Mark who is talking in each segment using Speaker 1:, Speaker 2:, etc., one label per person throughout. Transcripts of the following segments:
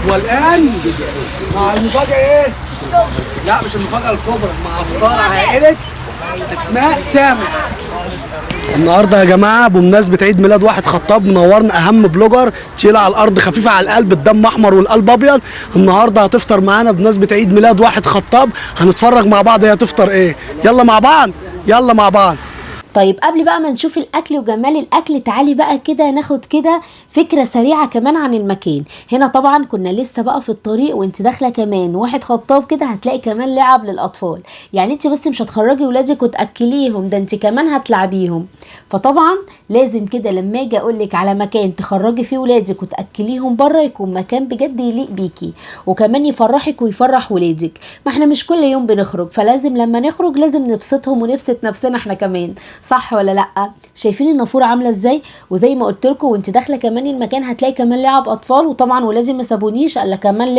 Speaker 1: والآن مع المفاجأة ايه؟ لا مش المفاجأة الكبرى، مع افطار عائلة اسماء سامح. النهارده يا جماعه بمناسبه عيد ميلاد واحد خطاب منورنا اهم بلوجر، تقيله على الارض خفيفه على القلب، الدم احمر والقلب ابيض. النهارده هتفطر معانا بمناسبه عيد ميلاد واحد خطاب، هنتفرج مع بعض هي هتفطر ايه. يلا مع بعض، يلا مع بعض.
Speaker 2: طيب قبل بقى ما نشوف الاكل وجمال الاكل، تعالي بقى كده ناخد كده فكره سريعه كمان عن المكان. هنا طبعا كنا لسه بقى في الطريق، وانت داخله كمان واحد خطاب كده هتلاقي كمان لعب للاطفال. يعني انت بس مش هتخرجي ولادك وتاكليهم، ده انت كمان هتلعبيهم. فطبعا لازم كده لما اجي اقول لك على مكان تخرجي فيه ولادك وتاكليهم بره، يكون مكان بجد يليق بيكي وكمان يفرحك ويفرح ولادك. ما احنا مش كل يوم بنخرج، فلازم لما نخرج لازم نبسطهم ونبسط نفسنا احنا كمان، صح ولا لا؟ شايفين النافوره عامله ازاي؟ وزي ما قلت لكم وانت داخله كمان المكان هتلاقي كمان لعب اطفال، وطبعا ولازم ما سابونيش الا كمان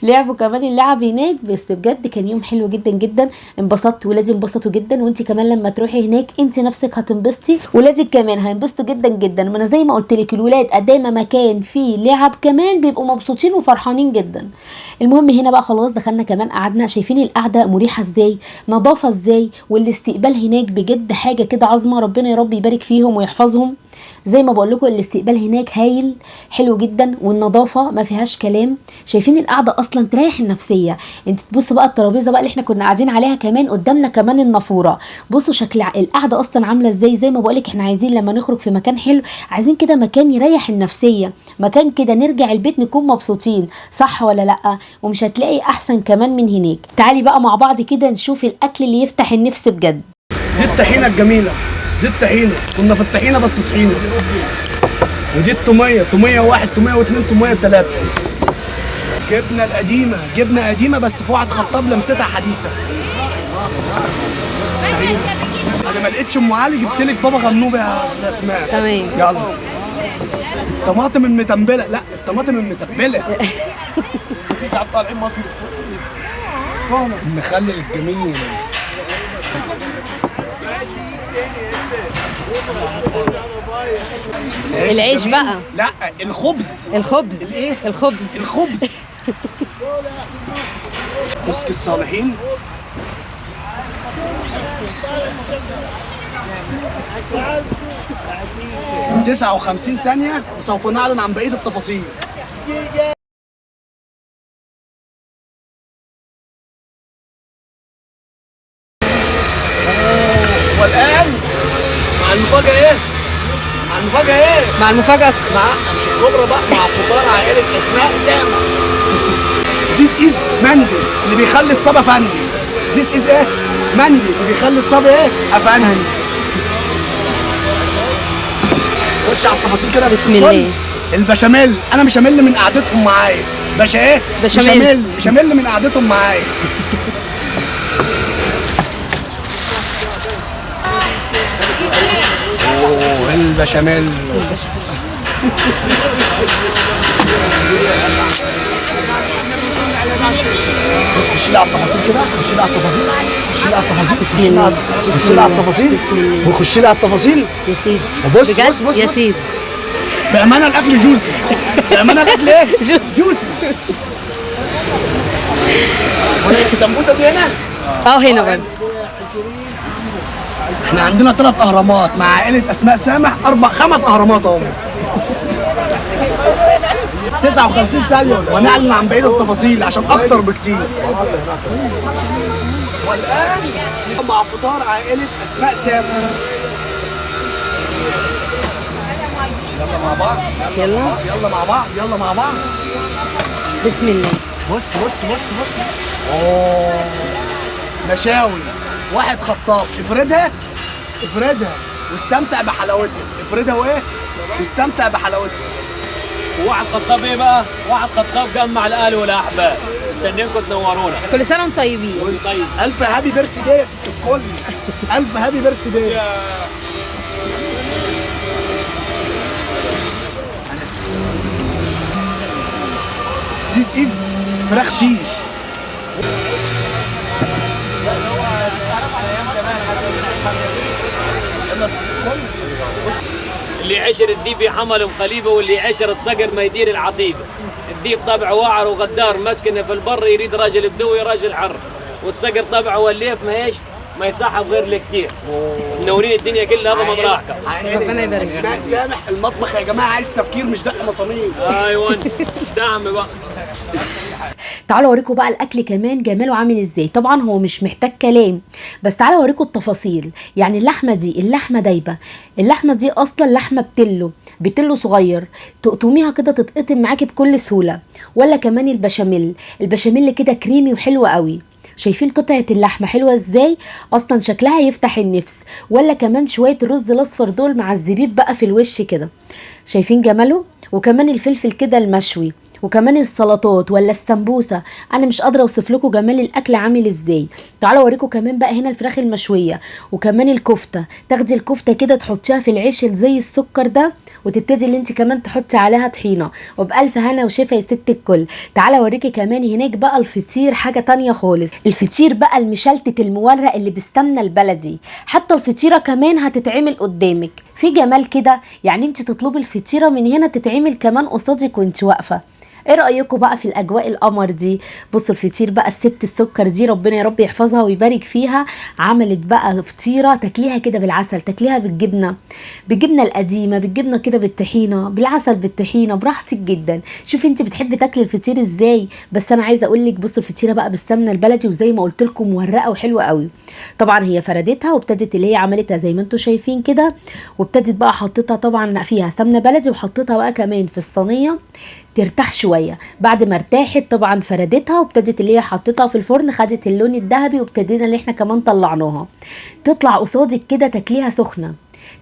Speaker 2: لعبوا كمان اللعب هناك. بس بجد كان يوم حلو جدا جدا، انبسطت ولادي انبسطوا جدا، وانت كمان لما تروحي هناك انت نفسك هتنبسطي، ولادك كمان هينبسطوا جدا جدا. ما انا زي ما قلت لك الولاد قدام مكان فيه لعب كمان بيبقوا مبسوطين وفرحانين جدا. المهم هنا بقى خلاص دخلنا كمان قعدنا، شايفين القعده مريحه ازاي، نظافه ازاي، والاستقبال هناك بجد حاجه كده عظمه، ربنا يا رب يبارك فيهم ويحفظهم. زي ما بقول لكم الاستقبال هناك هايل حلو جدا، والنظافه ما فيهاش كلام. شايفين القعده اصلا تريح النفسيه. انت تبصوا بقى الترابيزه بقى اللي احنا كنا قاعدين عليها كمان قدامنا كمان النافوره، بصوا شكل القعده اصلا عامله ازاي. زي ما بقول لك احنا عايزين لما نخرج في مكان حلو عايزين كده مكان يريح النفسيه، مكان كده نرجع البيت نكون مبسوطين، صح ولا لا؟ ومش هتلاقي احسن كمان من هناك. تعالي بقى مع بعض كده نشوف الاكل اللي يفتح النفس بجد.
Speaker 1: دي الطحينه الجميله، دي الطحينه، كنا في الطحينه بس صحينا. ودي التوميه، توميه واحد، توميه واثنين، توميه ثلاثه. جبنه القديمه، جبنه قديمه بس في واحد خطاب لمستها حديثه. انا ما لقيتش ام علي، جبت لك بابا غنوب يا استاذ اسماء.
Speaker 2: تمام
Speaker 1: يلا. الطماطم المتبله، لا الطماطم المتبله. المخلل الجميل.
Speaker 2: العيش بقى،
Speaker 1: لا الخبز.
Speaker 2: الايه؟ الخبز.
Speaker 1: مسك الصالحين. – 59 ثانية وسوف نعلن عن بقية التفاصيل. والآن مع المفاجأة ايه؟ مع المفاجأة ايه؟
Speaker 2: مع المفاجأة
Speaker 1: مش الكبرى بقى، مع فطار عائلة اسماء سامح. This is مندي اللي بيخلي الصبا فندي. This is ايه؟ مندي اللي بيخلي الصبا ايه؟ افندي. خش على التفاصيل كده.
Speaker 2: بسم الله.
Speaker 1: البشاميل، انا مش همل من قعدتهم معايا. باشا ايه؟ مش همل من قعدتهم معايا. اوه البشاميل. بص خش لي على التفاصيل كده، خش لي على التفاصيل، خش لي على التفاصيل، خش لي على التفاصيل، وخش لي على التفاصيل
Speaker 2: يا سيدي.
Speaker 1: بص
Speaker 2: يا سيدي
Speaker 1: بأمانة الأكل جوزي. بأمانة الأكل إيه؟ جوزي. السمبوسة دي هنا؟
Speaker 2: هنا برضه.
Speaker 1: احنا عندنا 3 أهرامات مع عائلة أسماء سامح، 5 أهرامات أهو. 59 ثانية ونعلن عن بقية التفاصيل عشان أكتر بكتير. والآن مع فطار عائلة أسماء سامح. يلا مع بعض، يلا مع بعض، يلا مع بعض.
Speaker 2: بسم الله.
Speaker 1: بص. اوه مشاوي واحد خطاب، افردها واستمتع بحلاوتها. افردها واستمتع بحلاوتها.
Speaker 3: وواحد خطاب ايه بقى؟ واحد خطاب جمع الاهل والاحباب. مستنيينكم تنورونا.
Speaker 2: كل سنه وانتم طيبين.
Speaker 3: طيب.
Speaker 1: الف هابي بيرث داي يا ست الكل. الف هابي بيرث داي. This is فراخ شيش.
Speaker 3: اللي يعشر الديب يحمل مخليبه، واللي يعشر الصقر ما يدير العطيبه. الديب طبع وعر وغدار مسكن في البر يريد راجل بدوي راجل حر، والصقر طبعه والليف ما يصحب غير لكتير. منورين الدنيا كلها هذا مطرحكم.
Speaker 2: ربنا يبارك.
Speaker 1: اسماء سامح المطبخ يا جماعه عايز تفكير مش دق مصامير.
Speaker 3: ايوه دعم بقى.
Speaker 2: تعالوا اوريكم بقى الاكل كمان جماله عامل ازاي. طبعا هو مش محتاج كلام، بس تعالوا اوريكم التفاصيل. يعني اللحمه دي اللحمه دايبه، اللحمه دي اصلا لحمه بتلو صغير، تقطميها كده تتقطم معاكي بكل سهوله. ولا كمان البشاميل كده كريمي وحلو قوي. شايفين قطعه اللحمه حلوه ازاي، اصلا شكلها يفتح النفس. ولا كمان شويه الرز الاصفر دول مع الزبيب بقى في الوش كده، شايفين جماله. وكمان الفلفل كده المشوي، وكمان السلطات ولا السمبوسه. انا مش قادره اوصف لكم جمال الاكل عامل ازاي. تعالوا اوريكم كمان بقى هنا الفراخ المشويه، وكمان الكفته. تاخدي الكفته كده تحطيها في العيش اللي زي السكر ده، وتبتدي اللي انت كمان تحطي عليها طحينه، وبالف هنا وشفا يا ست الكل. تعالى اوريكي كمان هناك بقى الفطير، حاجه تانية خالص. الفطير بقى المشلتت المورق اللي بالسمنه البلدي، حتى الفطيره كمان هتتعمل قدامك في جمال كده. يعني انت تطلبي الفطيره من هنا تتعمل كمان قصادك وانت واقفه. ايه رايكم بقى في الاجواء القمر دي؟ بصوا الفطير بقى، الست السكر دي ربنا يا رب يحفظها ويبارك فيها، عملت بقى فطيره تاكليها كده بالعسل، تاكليها بالجبنه القديمه، بالجبنه كده بالطحينه، بالعسل بالطحينه، براحتك جدا. شوفي انت بتحبي تاكلي الفطير ازاي. بس انا عايزه اقول لك بصوا الفطيره بقى بالسمنه البلدي، وزي ما قلت لكم مورقه وحلوه قوي. طبعا هي فردتها وابتدت اللي هي عملتها زي ما انتم شايفين كده، وابتدت بقى حطيتها طبعا فيها سمنه بلدي، وحطيتها بقى كمان في الصينيه ترتاح شويه. بعد ما ارتاحت طبعا فردتها، وابتدت اللي هي حطيتها في الفرن، خدت اللون الذهبي، وابتدينا اللي احنا كمان طلعناها. تطلع قصادك كده تاكليها سخنه،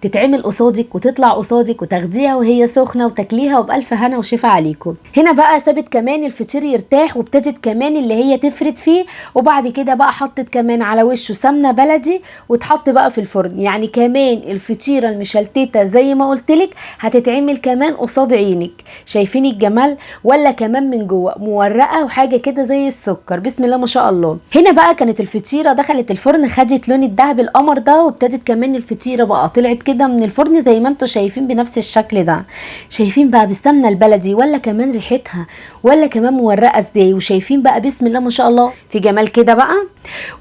Speaker 2: تتعمل قصادك وتطلع قصادك، وتاخديها وهي سخنه وتاكليها وبألف هنا وشفا عليكم. هنا بقى سابت كمان الفطير يرتاح، وابتدت كمان اللي هي تفرد فيه، وبعد كده بقى حطت كمان على وشه سمنه بلدي، وتحط بقى في الفرن. يعني كمان الفطيره المشلتته زي ما قلت لك هتتعمل كمان قصاد عينك. شايفين الجمال؟ ولا كمان من جوه مورقه وحاجه كده زي السكر، بسم الله ما شاء الله. هنا بقى كانت الفطيره دخلت الفرن، خدت لون الذهب القمر ده، وابتدت كمان الفطيره بقى طلعت كده من الفرن زي ما انتم شايفين بنفس الشكل ده. شايفين بقى بالسمنه البلدي، ولا كمان ريحتها، ولا كمان مورقه ازاي. وشايفين بقى بسم الله ما شاء الله في جمال كده بقى.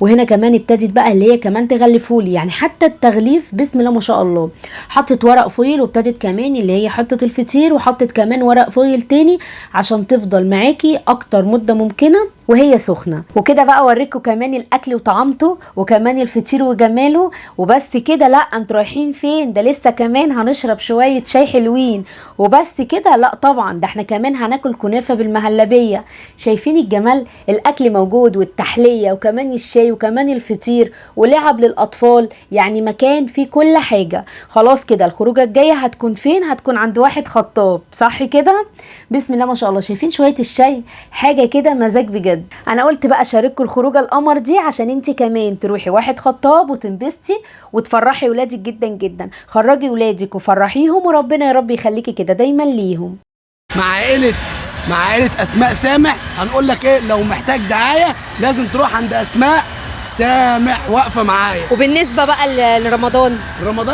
Speaker 2: وهنا كمان ابتدت بقى اللي هي كمان تغلفولي، يعني حتى التغليف بسم الله ما شاء الله. حطت ورق فويل، وابتدت كمان اللي هي حطت الفطير، وحطت كمان ورق فويل تاني عشان تفضل معاكي اكتر مده ممكنه وهي سخنه. وكده بقى اوريكم كمان الاكل وطعامته، وكمان الفطير وجماله. وبس كده؟ لا، انتوا رايحين فين؟ ده لسه كمان هنشرب شويه شاي حلوين. وبس كده؟ لا طبعا، ده احنا كمان هناكل كنافه بالمهلبيه. شايفين الجمال؟ الاكل موجود، والتحليه، وكمان الشاي، وكمان الفطير، ولعب للاطفال. يعني مكان فيه كل حاجه. خلاص كده الخروجه الجايه هتكون فين؟ هتكون عند واحد خطاب، صح كده؟ بسم الله ما شاء الله. شايفين شويه الشاي؟ حاجه كده مزاج بجد. انا قلت بقى شارككم الخروجه القمر دي عشان انت كمان تروحي واحد خطاب وتنبسطي وتفرحي ولادك جدا جدا. خرجي ولادك وفرحيهم، وربنا يا رب يخليكي كده دايما ليهم.
Speaker 1: مع عائله اسماء سامح هنقول لك ايه، لو محتاج دعايه لازم تروح عند اسماء سامح واقفه معايا.
Speaker 2: وبالنسبه بقى لرمضان،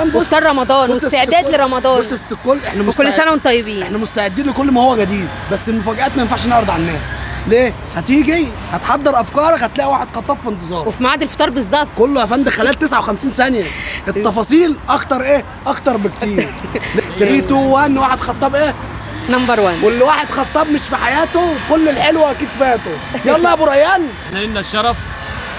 Speaker 1: بص
Speaker 2: وفطار رمضان واستعداد لرمضان،
Speaker 1: بص الكل احنا
Speaker 2: وكل سنه وانتم طيبين.
Speaker 1: احنا مستعدين لكل ما هو جديد، بس المفاجآت ما ينفعش نعرض على الناس. ليه؟ هتيجي هتحضر افكارك، هتلاقي واحد خطاب في انتظارك،
Speaker 2: وفي ميعاد الفطار بالظبط
Speaker 1: كله يا فندم خلال 59 ثانيه. التفاصيل اكتر بكتير. 3 2 1 واحد خطاب
Speaker 2: نمبر 1.
Speaker 1: واللي واحد خطاب مش في حياته كل الحلوه اكيد فاته. يلا يا ابو ريان،
Speaker 3: احنا لنا الشرف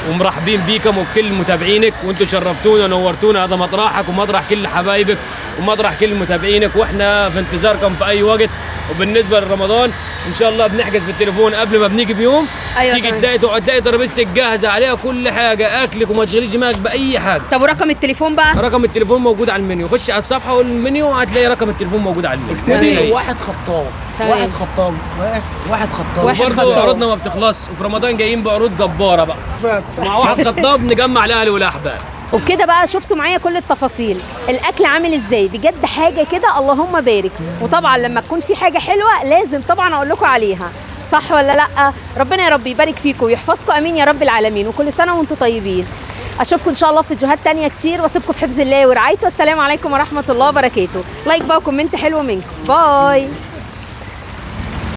Speaker 3: ومرحبين بيكم وبكل متابعينك، وانتم شرفتونا ونورتونا. هذا مطرحك ومطرح كل حبايبك ومطرح كل متابعينك، واحنا في انتظاركم في اي وقت. وبالنسبه لرمضان ان شاء الله بنحجز بالتليفون قبل ما بنيجي بيوم.
Speaker 2: أيوة
Speaker 3: تيجي تلاقي ترابيزتك جاهزه عليها كل حاجه، اكلك، وما تشغليش دماغك باي حاجه.
Speaker 2: طب ورقم التليفون بقى؟
Speaker 3: رقم التليفون موجود على المنيو، خش على الصفحه والمنيو هتلاقي رقم التليفون موجود على المنيو.
Speaker 1: اكتبي واحد خطاب.
Speaker 3: برضه عروضنا ما بتخلص، وفي رمضان جايين بعروض جباره بقى. مع واحد خطاب نجمع الاهل والاحباب.
Speaker 2: وبكده بقى شفتوا معايا كل التفاصيل، الاكل عامل ازاي بجد، حاجه كده اللهم بارك. وطبعا لما تكون في حاجه حلوه لازم طبعا اقول لكم عليها، صح ولا لا؟ ربنا يا رب يبارك فيكم ويحفظكم، امين يا رب العالمين، وكل سنه وانتم طيبين. اشوفكم ان شاء الله في فيديوهات تانية كتير، واسيبكم في حفظ الله ورعايته. السلام عليكم ورحمه الله وبركاته. لايك بقى وكومنت حلو منكم. باي.